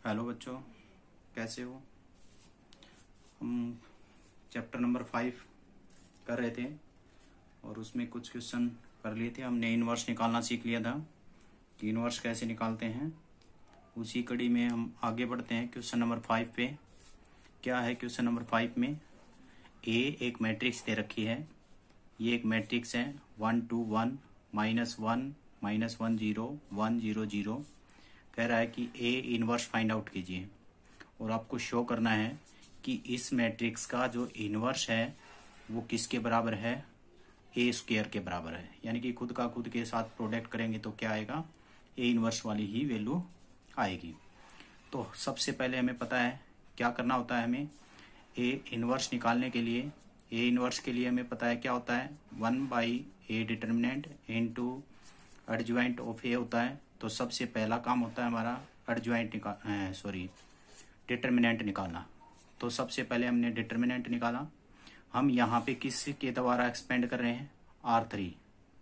Hello बच्चों, कैसे हो। हम चैप्टर नंबर 5 कर रहे थे और उसमें कुछ क्वेश्चन कर लिए थे। हमने इनवर्स निकालना सीख लिया था कि इनवर्स कैसे निकालते हैं। उसी कड़ी में हम आगे बढ़ते हैं क्वेश्चन नंबर 5 पे। क्या है क्वेश्चन नंबर 5 में? ए एक मैट्रिक्स दे रखी है। ये एक मैट्रिक्स है 1 2 1 -1 -1 0 1 0 0। कह रहा है कि ए इनवर्स फाइंड आउट कीजिए और आपको शो करना है कि इस मैट्रिक्स का जो इनवर्स है वो किसके बराबर है, ए स्क्वायर के बराबर है। यानी कि खुद का खुद के साथ प्रोडक्ट करेंगे तो क्या आएगा, ए इनवर्स वाली ही वैल्यू आएगी। तो सबसे पहले हमें पता है क्या करना होता है। हमें ए इनवर्स निकालने के लिए, ए इनवर्स के लिए हमें पता है क्या होता है, 1/a determinant into adjoint of A होता है। तो सबसे पहला काम होता है हमारा डिटर्मिनेंट निकालना। तो सबसे पहले हमने डिटर्मिनेंट निकाला। हम यहाँ पे किस के द्वारा एक्सपेंड कर रहे हैं, R3।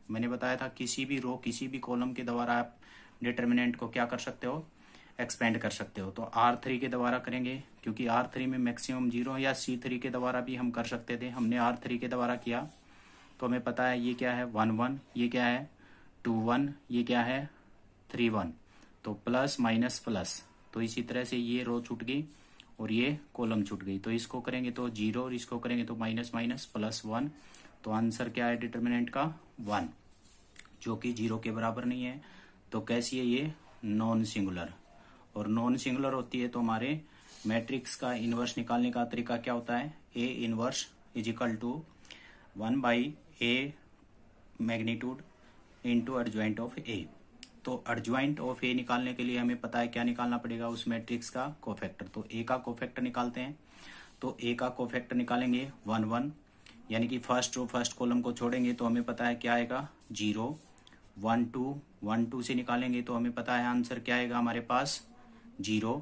मैंने बताया था किसी भी रो किसी भी कॉलम के द्वारा आप डिटर्मिनेंट को क्या कर सकते हो, एक्सपेंड कर सकते हो। तो R3 के द्वारा करेंगे क्योंकि R3 में मैक्सिमम 0, या C3 के द्वारा भी हम कर सकते थे। हमने R3 के द्वारा किया तो हमें पता है ये क्या है 1 1, ये क्या है 2 1, ये क्या है 3 1। तो प्लस माइनस प्लस, तो इसी तरह से ये रो छूट गई और ये कॉलम छूट गई। तो इसको करेंगे तो 0 और इसको करेंगे तो माइनस माइनस प्लस 1। तो आंसर क्या है डिटर्मिनेंट का 1, जो कि 0 के बराबर नहीं है। तो कैसी है ये, नॉन सिंगुलर। और नॉन सिंगुलर होती है तो हमारे मैट्रिक्स का इनवर्स निकालने का तरीका क्या होता है, A inverse is equal to 1/a magnitude into adjoint of A. तो एडजॉइंट ऑफ ए निकालने के लिए हमें पता है क्या निकालना पड़ेगा, उस मैट्रिक्स का कोफैक्टर। तो ए का कोफैक्टर निकालते हैं। तो ए का कोफैक्टर निकालेंगे 1 1, यानी कि फर्स्ट रो फर्स्ट कॉलम को छोड़ेंगे तो हमें पता है क्या आएगा 0। 1 2 1 2 से निकालेंगे तो हमें पता है आंसर क्या आएगा हमारे पास 0।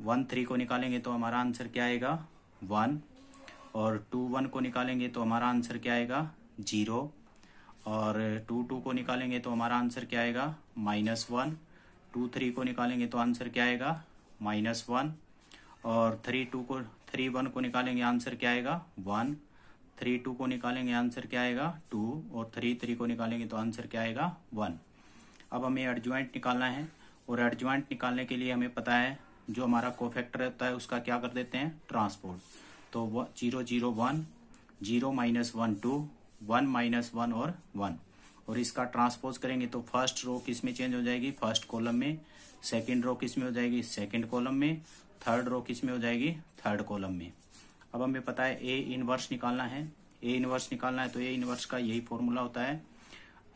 1 3 को निकालेंगे तो हमारा आंसर क्या आएगा 1। और 2 1 को निकालेंगे तो हमारा आंसर क्या आएगा 0। और 2 2 को निकालेंगे तो हमारा आंसर क्या आएगा -1। 2 3 को निकालेंगे तो आंसर क्या आएगा -1। और 3 1 को निकालेंगे आंसर क्या आएगा 1। 3 2 को निकालेंगे आंसर क्या आएगा 2। और 3 3 को निकालेंगे तो आंसर क्या आएगा 1। अब हमें एडजॉइंट निकालना है और एडजॉइंट निकालने के लिए हमें पता है जो हमारा कोफैक्टर होता है उसका क्या कर देते हैं, ट्रांसपोज। तो 0 0 1, 0 -1 2, 1 -1 और 1। और इसका ट्रांसपोज करेंगे तो फर्स्ट रो किस में चेंज हो जाएगी, फर्स्ट कॉलम में। सेकंड रो किस में हो जाएगी, सेकंड कॉलम में। थर्ड रो किस में हो जाएगी, थर्ड कॉलम में। अब हमें पता है ए इनवर्स निकालना है। ए इनवर्स निकालना है तो ए इनवर्स का यही फॉर्मूला होता है,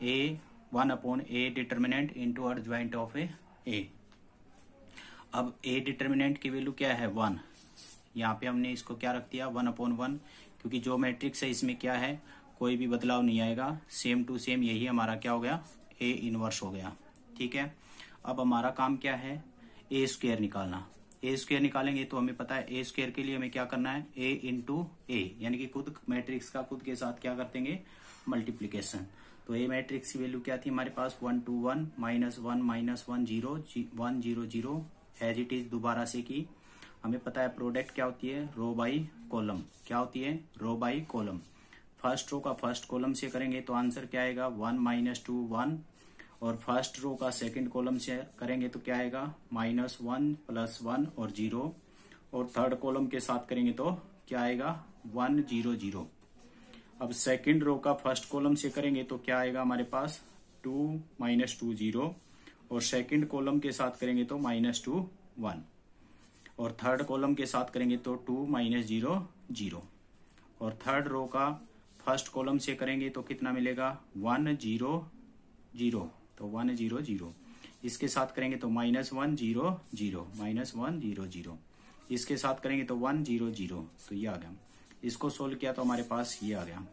A 1/a determinant into adjoint of A. अब ए डिटर्मिनेंट की वैल्यू क्या है 1। यहाँ पे हमने इसको क्या रख दिया 1/1, क्योंकि जो मैट्रिक्स है इसमें क्या है, कोई भी बदलाव नहीं आएगा, सेम टू सेम यही हमारा क्या हो गया, ए इनवर्स हो गया। ठीक है। अब हमारा काम क्या है, ए स्क्वायर निकालना। ए स्क्वायर निकालेंगे तो हमें पता है ए स्क्वायर के लिए हमें क्या करना है, ए इंटू ए, यानी कि खुद मैट्रिक्स का खुद के साथ क्या कर देंगे, मल्टीप्लीकेशन। तो ए मैट्रिक्स की वैल्यू क्या थी हमारे पास 1 2 1 -1 -1 0 1 0 0, एज इट इज दोबारा से की। हमें पता है प्रोडक्ट क्या होती है, रो बाई कॉलम। क्या होती है, रो बाई कॉलम। फर्स्ट रो का फर्स्ट कॉलम से करेंगे तो आंसर क्या आएगा 1 -2 1। और फर्स्ट रो का सेकंड कॉलम से करेंगे तो क्या आएगा -1 +1 और 0। और थर्ड कॉलम के साथ करेंगे तो क्या आएगा 1 0 0। अब सेकंड रो का फर्स्ट कॉलम से करेंगे तो क्या आएगा हमारे पास 2 -2 0। और सेकंड कॉलम के साथ करेंगे तो -2 1। और थर्ड कॉलम के साथ करेंगे तो 2 -0 0। और थर्ड रो का फर्स्ट कॉलम से करेंगे तो कितना मिलेगा 1 0 0। तो 1 0 0। इसके साथ करेंगे तो -1 0 0 -1 0 0। इसके साथ करेंगे तो 1 0 0। तो ये आ गया। इसको सोल्व किया तो हमारे पास ये आ गया।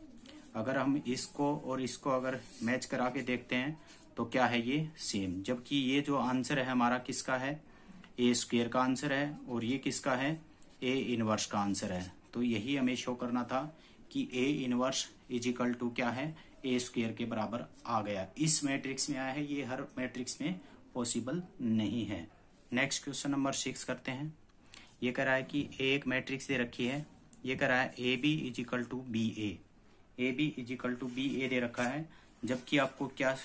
अगर हम इसको और इसको अगर मैच करा के देखते हैं तो क्या है, ये सेम। जबकि ये जो आंसर है हमारा किसका है, ए स्क्वायर का आंसर है, और ये किसका है, ए इनवर्स का आंसर है। तो यही हमें शो करना था कि A inverse is equal to क्या है, ए स्क्वायर के बराबर आ गया। इस मैट्रिक्स में आया है, ये हर मैट्रिक्स में पॉसिबल नहीं है। नेक्स्ट क्वेश्चन नंबर 6 करते हैं। ये कह रहा है कि एक मैट्रिक्स दे रखी है। ये कह रहा है A B is equal to B A B is equal to B A दे रखा है, जबकि आपको क्या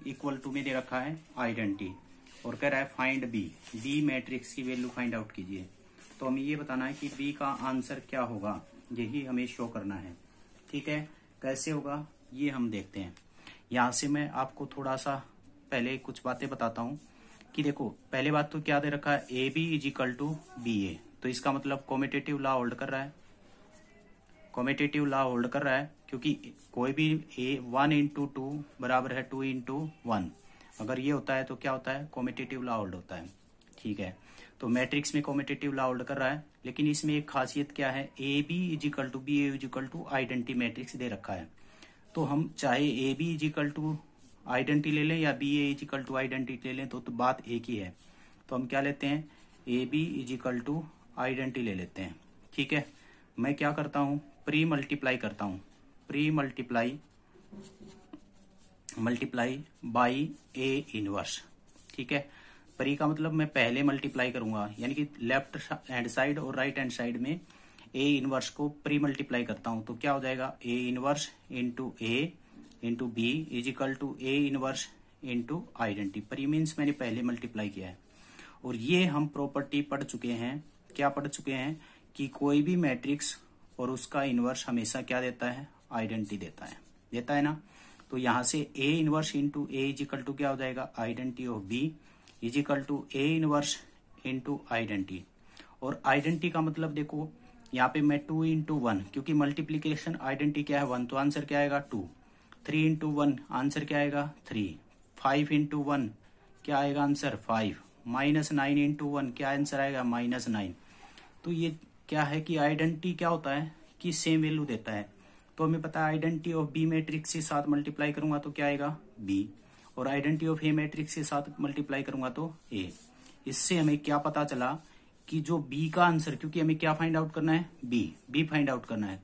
इक्वल टू में दे रखा है आइडेंटिटी, और कह रहा है फाइंड बी मैट्रिक्स की वैल्यू फाइंड आउट कीजिए। तो हमें ये बताना है कि बी का आंसर क्या होगा, यही हमें शो करना है। ठीक है, कैसे होगा ये हम देखते हैं। यहाँ से मैं आपको थोड़ा सा पहले कुछ बातें बताता हूँ कि देखो, पहले बात तो क्या दे रखा है, A B is equal to B A, तो इसका मतलब कॉम्यूटेटिव लॉ होल्ड कर रहा है। कॉम्यूटेटिव लॉ होल्ड कर रहा है क्योंकि कोई भी ए 1 इंटू 2 बराबर है 2 इंटू 1, अगर ये होता है तो क्या होता है, कॉम्यूटेटिव लॉ होल्ड होता है। ठीक है, तो मैट्रिक्स में कॉम्यूटेटिव लॉ होल्ड कर रहा है, लेकिन इसमें एक खासियत क्या है, A B is equal to B A is equal to identity matrix दे रखा है। तो हम चाहे A B is equal to identity ले लें या B A is equal to identity ले लें, तो बात एक ही है। तो हम क्या लेते हैं, A B is equal to identity ले लेते हैं। ठीक है, मैं क्या करता हूँ, प्री मल्टीप्लाई करता हूँ, pre multiply by A inverse. ठीक है, प्री का मतलब मैं पहले मल्टीप्लाई करूंगा, यानी कि लेफ्ट हैंड साइड और राइट हैंड साइड में ए इनवर्स को प्री मल्टीप्लाई करता हूं, तो क्या हो जाएगा, A inverse into A into B is equal to A inverse into identity. Pre means मैंने पहले मल्टीप्लाई किया है। और ये हम प्रॉपर्टी पढ़ चुके हैं, क्या पढ़ चुके हैं कि कोई भी मैट्रिक्स और उसका इनवर्स हमेशा क्या देता है, आइडेंटिटी देता है ना। तो यहां से A inverse into A is equal to क्या हो जाएगा, identity of B is equal to A inverse into identity. और आइडेंटिटी का मतलब देखो, यहाँ पे मैं 2 इंटू 1, क्योंकि मल्टीप्लीकेशन आइडेंटिटी क्या है 1, तो आंसर क्या आएगा 2। 3 इंटू 1 आंसर क्या आएगा 3। 5 इंटू 1 क्या आएगा आंसर 5। -9 इंटू 1 क्या आंसर आएगा -9। तो ये क्या है कि आइडेंटिटी क्या होता है कि सेम वैल्यू देता है। तो हमें पता है आइडेंटिटी ऑफ बी मैट्रिक्स के साथ मल्टीप्लाई करूंगा तो क्या आएगा बी, और आइडेंटिटी ऑफ ए मैट्रिक्स के साथ मल्टीप्लाई करूंगा तो ए। इससे हमें क्या पता चला कि जो बी का आंसर, क्योंकि हमें क्या फाइंड आउट करना है, बी फाइंड आउट करना है,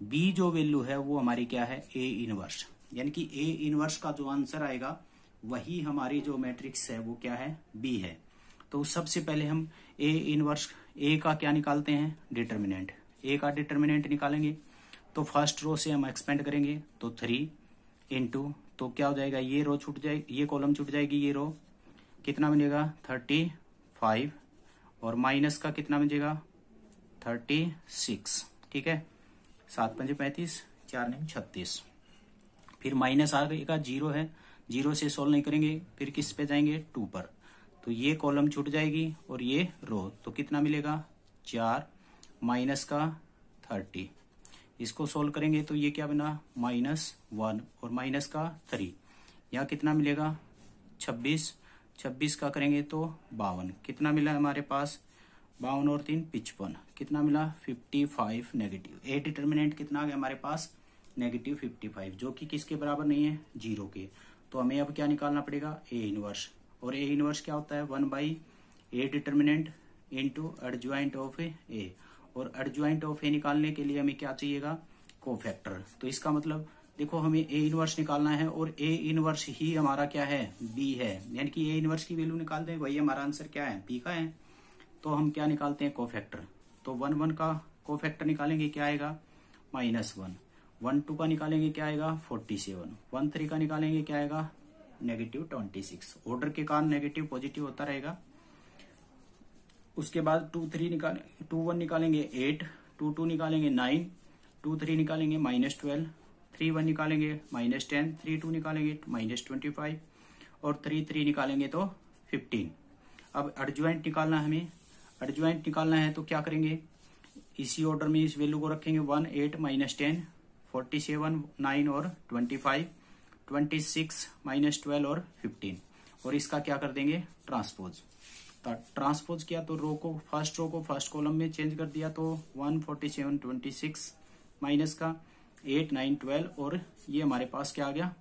बी जो वैल्यू है वो हमारी क्या है, ए इनवर्स, यानी कि ए इनवर्स का जो आंसर आएगा वही हमारी जो मैट्रिक्स है वो क्या है, बी है। तो सबसे पहले हम ए इनवर्स, ए का क्या निकालते हैं, डिटर्मिनेंट। ए का डिटर्मिनेंट निकालेंगे तो फर्स्ट रो से हम एक्सपेंड करेंगे, तो 3 इंटू, तो क्या हो जाएगा, ये रो छूट जाएगी, ये कॉलम छूट जाएगी, ये रो कितना बनेगा 35, और माइनस का कितना बचेगा 36। ठीक है, 7 पंजे 35, 4 नहीं 36। फिर माइनस आ गएगा, 0 है, 0 से सोल्व नहीं करेंगे, फिर किस पे जाएंगे 2 पर, तो ये कॉलम छूट जाएगी और ये रो, तो कितना मिलेगा 4 माइनस का 30। इसको सोल्व करेंगे तो ये क्या बना -1 और माइनस का 3, यहाँ कितना मिलेगा 26 का करेंगे तो 52, कितना मिला हमारे पास 52 और 3 55, कितना मिला 55 नेगेटिव। ए डिटर्मिनेंट कितना आ गया हमारे पास -55, जो कि किसके बराबर नहीं है 0 के। तो हमें अब क्या निकालना पड़ेगा, ए इनवर्स, और ए इनवर्स क्या होता है 1/ए डिटर्मिनेंट इंटू एडज्वाइंट ऑफ ए, और एडज्वाइंट ऑफ ए निकालने के लिए हमें क्या चाहिएगा, कोफैक्टर। तो इसका मतलब देखो, हमें ए इनवर्स निकालना है और ए इनवर्स ही हमारा क्या है, बी है, यानी कि ए इनवर्स की वैल्यू निकाल दें, वही हमारा आंसर क्या है, बी का है। तो हम क्या निकालते हैं, कोफैक्टर। तो 1 का कोफैक्टर निकालेंगे क्या आएगा -1, 1 2 का निकालेंगे क्या आएगा 47, 1 3 का निकालेंगे क्या आएगा -26। ऑर्डर के कारण नेगेटिव पॉजिटिव होता रहेगा। उसके बाद 2 1 निकालेंगे 8, 2 2 निकालेंगे 9, 2 3 निकालेंगे -12, 3 1 निकालेंगे -10, 3 2 निकालेंगे -25, और 3 3 निकालेंगे तो 15। अब एडज्वाइंट निकालना है हमें, एडज्वाइंट निकालना है तो क्या करेंगे, इसी ऑर्डर में इस वैल्यू को रखेंगे 1 8 -10, 47 9 और 25, 26 -12 और 15, और इसका क्या कर देंगे ट्रांसपोज। ट्रांसपोज किया तो रो को, फर्स्ट रो को फर्स्ट कॉलम में चेंज कर दिया, तो 1 47 26 माइनस का 8 9 12, और ये हमारे पास क्या आ गया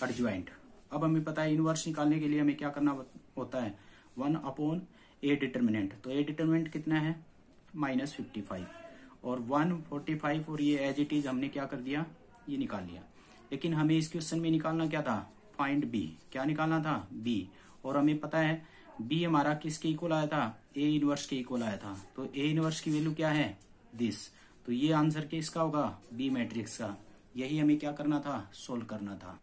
एडज्वाइंट। अब हमें पता है इनवर्स निकालने के लिए हमें क्या करना होता है, 1/ए डिटर्मिनेंट। तो ए डिटर्मिनेंट कितना है -55, और 145, और ये एज इट इज हमने क्या कर दिया, ये निकाल लिया। लेकिन हमें इस क्वेश्चन में निकालना क्या था, फाइंड बी। क्या निकालना था, बी। और हमें पता है बी हमारा किसके इक्वल आया था, ए इनवर्स के इक्वल आया था। तो ए इनवर्स की वैल्यू क्या है, दिस। तो ये आंसर किसका होगा, बी मैट्रिक्स का। यही हमें क्या करना था, सोल्व करना था।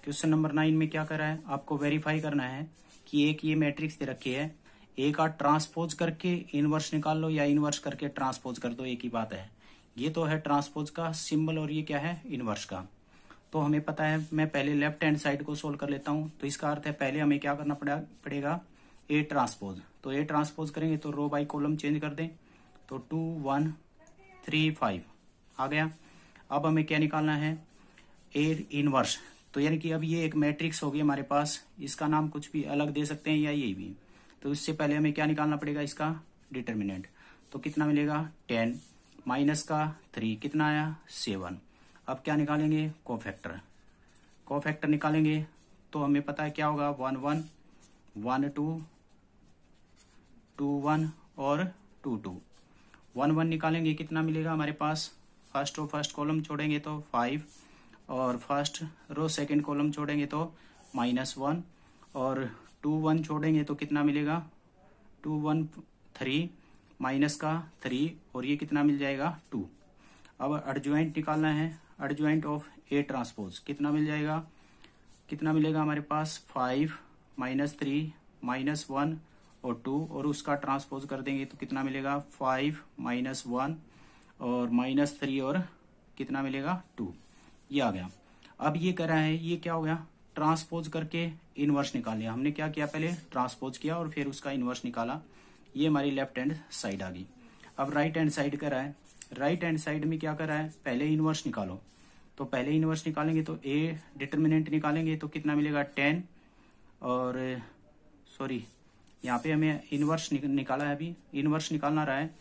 क्वेश्चन नंबर 9 में क्या कर रहा है, आपको वेरीफाई करना है कि एक ये मैट्रिक्स दे रखी है, एक का ट्रांसपोज करके इनवर्स निकाल लो या इनवर्स करके ट्रांसपोज कर दो, एक ही बात है। ये तो है ट्रांसपोज का सिंबल और ये क्या है, इनवर्स का। तो हमें पता है, मैं पहले लेफ्ट हैंड साइड को सोल्व कर लेता हूं। तो इसका अर्थ है पहले हमें क्या करना पड़ेगा, ए ट्रांसपोज। तो ए ट्रांसपोज करेंगे तो रो बाई कॉलम चेंज कर दें, तो 2 1 3 5 आ गया। अब हमें क्या निकालना है, ए इनवर्स। तो यानी कि अब ये एक मैट्रिक्स होगी हमारे पास, इसका नाम कुछ भी अलग दे सकते हैं या ये भी। तो इससे पहले हमें क्या निकालना पड़ेगा, इसका डिटर्मिनेंट। तो कितना मिलेगा 10 माइनस का 3 कितना आया 7। अब क्या निकालेंगे, कोफैक्टर। कोफैक्टर निकालेंगे तो हमें पता है क्या होगा, 1 1 1 2 2 1 और 2 2। 1 1 निकालेंगे कितना मिलेगा हमारे पास, फर्स्ट रो फर्स्ट कॉलम छोड़ेंगे तो 5 और फर्स्ट रो सेकंड कॉलम छोड़ेंगे तो -1 और 2 1 छोड़ेंगे तो कितना मिलेगा 2 1 3 माइनस का 3 और ये कितना मिल जाएगा 2। अब एडजॉइंट निकालना है, एडजॉइंट ऑफ ए ट्रांसपोज कितना मिल जाएगा, कितना मिलेगा हमारे पास 5 -3 -1 और 2 और उसका ट्रांसपोज कर देंगे तो कितना मिलेगा 5 -1 और -3 और कितना मिलेगा 2। ये आ गया। अब ये कर रहा है, ये क्या हो गया, ट्रांसपोज करके इनवर्स निकाल लिया। हमने क्या किया, पहले ट्रांसपोज किया और फिर उसका इनवर्स निकाला। ये हमारी लेफ्ट हैंड साइड आ गई। अब राइट हैंड साइड कर रहा है, राइट हैंड साइड में क्या कर रहा है, पहले इनवर्स निकालो। तो पहले इनवर्स निकालेंगे तो ए डिटर्मिनेंट निकालेंगे तो कितना मिलेगा 10 और सॉरी यहाँ पे हमें इनवर्स निकाला है, अभी इनवर्स निकालना रहा है।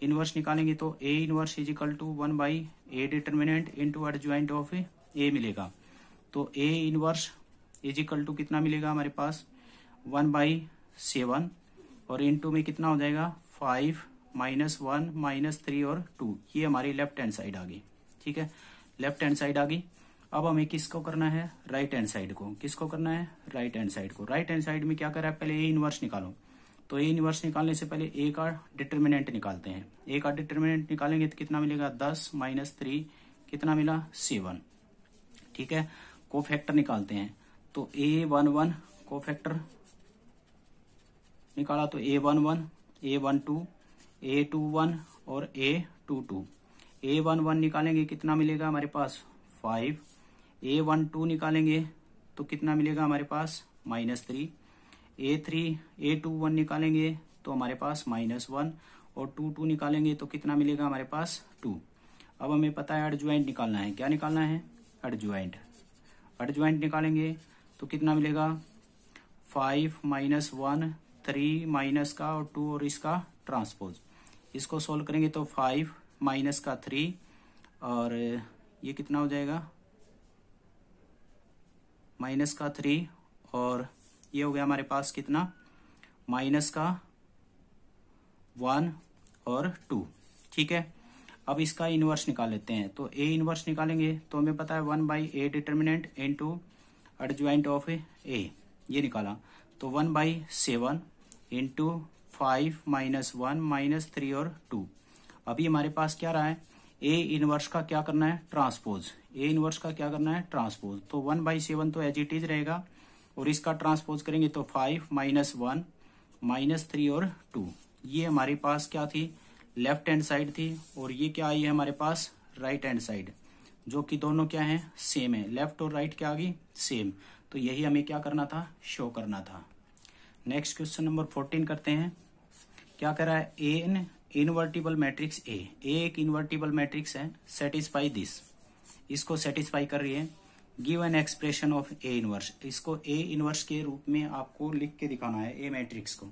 इनवर्स निकालेंगे तो A inverse is equal to 1 by A determinant into adjoint of A मिलेगा। तो A inverse is equal to कितना मिलेगा हमारे पास 1/7 और इंटू में कितना हो जाएगा 5 -1 -3 और 2। ये हमारी लेफ्ट हैंड साइड आ गई। ठीक है, लेफ्ट हैंड साइड आ गई। अब हमें किसको करना है, राइट हैंड साइड को। किसको करना है, राइट हैंड साइड को। राइट हैंड साइड में क्या कर रहा है, पहले ए इनवर्स निकालो। तो ए इनवर्स निकालने से पहले ए का डिटर्मिनेंट निकालते हैं। ए का डिटर्मिनेंट निकालेंगे तो कितना मिलेगा 10 -3 कितना मिला 7। ठीक है, कोफैक्टर निकालते हैं तो A11 कोफैक्टर निकाला तो A11 A12 A21 और A22। A11 निकालेंगे कितना मिलेगा हमारे पास 5। A12 निकालेंगे तो कितना मिलेगा हमारे पास -3। A21 निकालेंगे तो हमारे पास -1 और 22 निकालेंगे तो कितना मिलेगा हमारे पास 2। अब हमें पता है एडजॉइंट निकालना है। क्या निकालना है, एडजॉइंट। एडजॉइंट निकालेंगे तो कितना मिलेगा 5 -1 3 माइनस का और 2 और इसका ट्रांसपोज। इसको सोल्व करेंगे तो 5 माइनस का 3 और ये कितना हो जाएगा माइनस का 3 और ये हो गया हमारे पास कितना माइनस का 1 और 2। ठीक है, अब इसका इनवर्स निकाल लेते हैं। तो ए इनवर्स निकालेंगे तो हमें पता है 1 by A determinant into adjoint of A, ये निकाला तो 1/7 इंटू 5 -1 -3 और 2। अभी हमारे पास क्या रहा है, ए इनवर्स का क्या करना है, ट्रांसपोज। ए इनवर्स का क्या करना है, ट्रांसपोज। तो 1/7 तो एज इट इज रहेगा और इसका ट्रांसपोज करेंगे तो 5 -1 -3 और 2। ये हमारे पास क्या थी, लेफ्ट हैंड साइड थी और ये क्या आई है हमारे पास राइट हैंड साइड, जो कि दोनों क्या है सेम है। लेफ्ट और राइट क्या आ गई सेम। तो यही हमें क्या करना था, शो करना था। नेक्स्ट क्वेश्चन नंबर 14 करते हैं। क्या कह रहा है, एन इनवर्टिबल मैट्रिक्स ए एक इनवर्टिबल मैट्रिक्स है, सेटिस्फाई दिस, इसको सेटिस्फाई कर रही है। Give an expression of A inverse, इसको ए इनवर्स के रूप में आपको लिख के दिखाना है ए मैट्रिक्स को।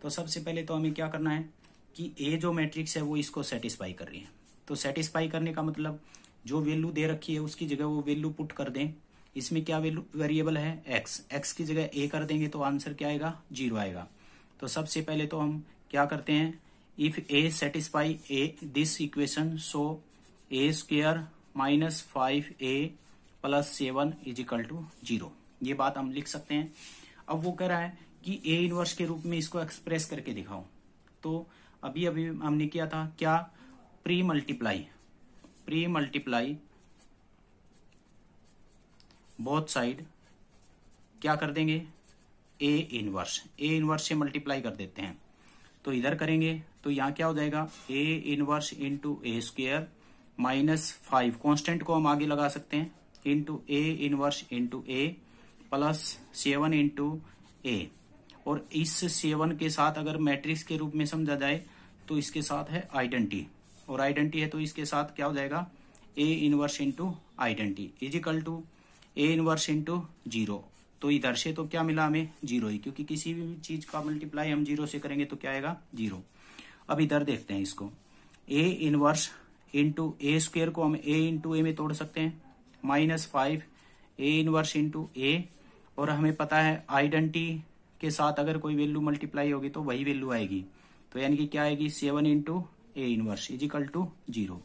तो सबसे पहले तो हमें क्या करना है कि ए जो मैट्रिक्स है वो इसको सेटिस्फाई कर रही है। तो सेटिस्फाई करने का मतलब जो वैल्यू दे रखी है उसकी जगह वो वैल्यू पुट कर दें। इसमें क्या वैल्यू वेरिएबल है एक्स, एक्स की जगह ए कर देंगे तो आंसर क्या आएगा 0 आएगा। तो सबसे पहले तो हम क्या करते हैं, if A satisfy A this equation so A square -5a + 7 = 0, ये बात हम लिख सकते हैं। अब वो कह रहा है कि ए इनवर्स के रूप में इसको एक्सप्रेस करके दिखाओ। तो अभी अभी हमने किया था क्या, प्री मल्टीप्लाई बोथ साइड क्या कर देंगे, ए इनवर्स से मल्टीप्लाई कर देते हैं। तो इधर करेंगे तो यहाँ क्या हो जाएगा, A inverse into A square -5, constant को हम आगे लगा सकते हैं, into A inverse into A plus 7 into A. और इस 7 के साथ अगर मैट्रिक्स के रूप में समझा जाए तो इसके साथ है आइडेंटिटी, और आइडेंटिटी है तो इसके साथ क्या हो जाएगा, A inverse into identity is equal to A inverse into 0। तो इधर से तो क्या मिला हमें, 0 ही, क्योंकि किसी भी चीज का मल्टीप्लाई हम 0 से करेंगे तो क्या आएगा, 0। अब इधर देखते हैं इसको, ए इनवर्स इंटू ए स्क्वेयर को हम ए इंटू ए में तोड़ सकते हैं, -5 ए इनवर्स इंटू ए। और हमें पता है आइडेंटिटी के साथ अगर कोई वैल्यू मल्टीप्लाई होगी तो वही वैल्यू आएगी, तो यानी कि क्या आएगी, 7 into A inverse is equal to 0।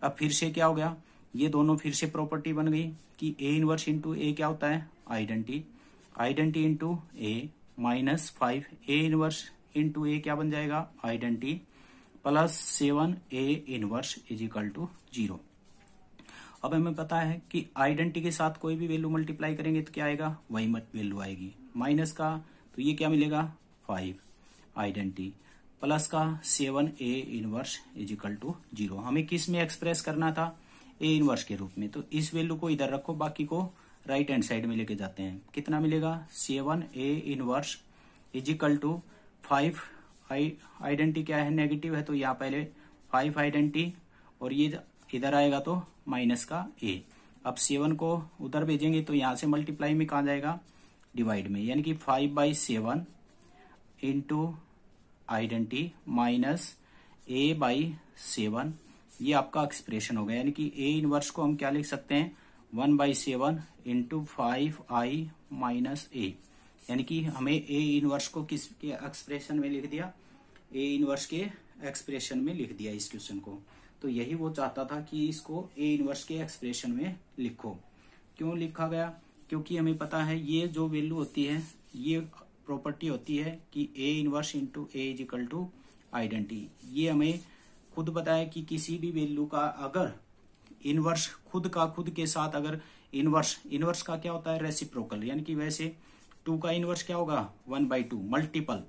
अब फिर से क्या हो गया, ये दोनों फिर से प्रॉपर्टी बन गई कि ए इनवर्स इंटू ए क्या होता है, identity into A -5 A inverse into A क्या बन जाएगा, identity plus 7 A inverse is equal to 0। अब हमें पता है कि आइडेंटिटी के साथ कोई भी वैल्यू मल्टीप्लाई करेंगे तो क्या आएगा, वही वैल्यू आएगी। माइनस का तो ये क्या मिलेगा, 5 आइडेंटिटी प्लस का 7 ए इनवर्स इजिकल टू 0। हमें किस में एक्सप्रेस करना था, ए इनवर्स के रूप में। तो इस वैल्यू को इधर रखो, बाकी को राइट हैंड साइड में लेके जाते हैं। कितना मिलेगा, 7 A inverse is equal to 5 identity क्या है, नेगेटिव है तो यहाँ पहले 5 आइडेंटिटी, और ये इधर आएगा तो माइनस का ए। अब 7 को उधर भेजेंगे तो यहाँ से मल्टीप्लाई में कहाँ जाएगा, डिवाइड में, यानी कि 5/7 इंटू आइडेंटिटी माइनस a/7। ये आपका एक्सप्रेशन हो गया, यानी कि ए इनवर्स को हम क्या लिख सकते हैं, 1/7 इंटू 5i माइनस ए। यानी कि हमें ए इनवर्स को किसके एक्सप्रेशन में लिख दिया, ए इनवर्स के एक्सप्रेशन में लिख दिया इस क्वेश्चन को। तो यही वो चाहता था कि इसको ए इनवर्स के एक्सप्रेशन में लिखो। क्यों लिखा गया, क्योंकि हमें पता है ये जो वैल्यू होती है, ये प्रॉपर्टी होती है कि A inverse into A is equal to identity. ये हमें खुद पता है कि किसी भी वैल्यू का अगर इनवर्स खुद के साथ अगर इनवर्स का क्या होता है, रेसिप्रोकल, यानी कि वैसे 2 का इनवर्स क्या होगा, 1/2 मल्टीपल,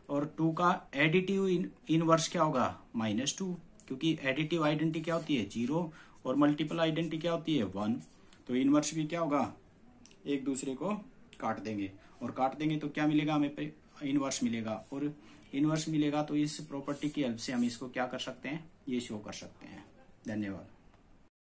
और 2 का एडिटिव इनवर्स क्या होगा, -2, क्योंकि एडिटिव आइडेंटिटी क्या होती है, 0, और मल्टीपल आइडेंटिटी क्या होती है, 1। तो इनवर्स भी क्या होगा, एक दूसरे को काट देंगे, और काट देंगे तो क्या मिलेगा, हमें इनवर्स मिलेगा, और इनवर्स मिलेगा तो इस प्रॉपर्टी की हेल्प से हम इसको क्या कर सकते हैं, ये शो कर सकते हैं। धन्यवाद।